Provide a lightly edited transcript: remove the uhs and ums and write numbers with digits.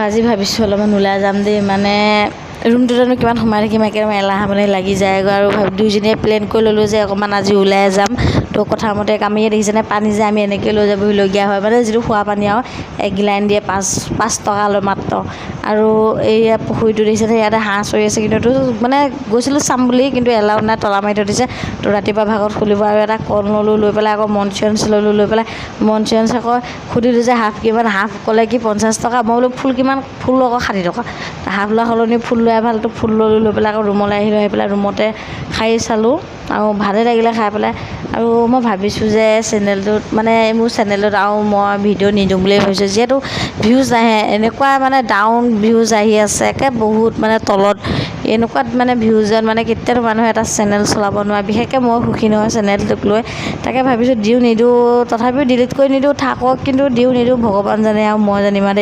আজি ভাবিছোঁ অলপমান ওলাই যাম দেই, মানে ৰুমটোতেনো কিমান সোমাই থাকিম, একেবাৰে এলাহ মানে লাগি যায়গৈ। আৰু দুইজনীয়ে প্লেন কৰি ল'লোঁ যে অকণমান আজি ওলাই যাম। তো কথা মতে আমি দেখিছেনে পানী যে আমি এনেকৈ লৈ যাবলগীয়া হয়, মানে যিটো খোৱা পানী আৰু 1 গিলান দিয়ে 5 টকা লয় মাত্ৰ। আৰু এইয়া পুখুৰীটো দেখিছেনে, ইয়াতে হাঁহ চৰি আছে, কিন্তু মানে গৈছিলোঁ চাম বুলি, কিন্তু এলাউ নাই, তলা মাৰি থৈ দিছে। তো ৰাতিপুৱা ভাগত খুলিব। আৰু এটা কল ল'লোঁ, লৈ পেলাই আকৌ মনচিয়ঞ্চ ল'লোঁ, লৈ পেলাই মনচিয়ঞ্চ আকৌ সুধিলোঁ যে হাফ কিমান, হাফ ক'লে কি 50 টকা। মই বোলো ফুল কিমান, ফুল আকৌ 60 টকা। হাফ লোৱা সলনি ফুল লোৱাই ভাল। তো ফুল ল'লোঁ, লৈ পেলাই আকৌ ৰুমলৈ আহিলোঁ, আহি পেলাই ৰুমতে খাই চালোঁ আৰু ভালেই লাগিলে খাই পেলাই। আৰু মই ভাবিছোঁ যে চেনেলটোত, মানে মোৰ চেনেলত আৰু মই ভিডিঅ' নিদিওঁ বুলিয়ে ভাবিছোঁ, যিহেতু ভিউজ নাহে, এনেকুৱা মানে ডাউন ভিউজ আহি আছে, একে বহুত মানে তলত এনেকুৱাত মানে ভিউজত মানে কেতিয়াও মানুহে এটা চেনেল চলাব নোৱাৰে। বিশেষকৈ মই সুখী নহয় চেনেলটোক লৈ। তাকে ভাবিছোঁ দিওঁ নিদিওঁ, তথাপিও ডিলিট কৰি নিদিওঁ, থাকক, কিন্তু দিওঁ নিদিওঁ ভগৱান জানে আৰু মই জানিম আৰু দেই।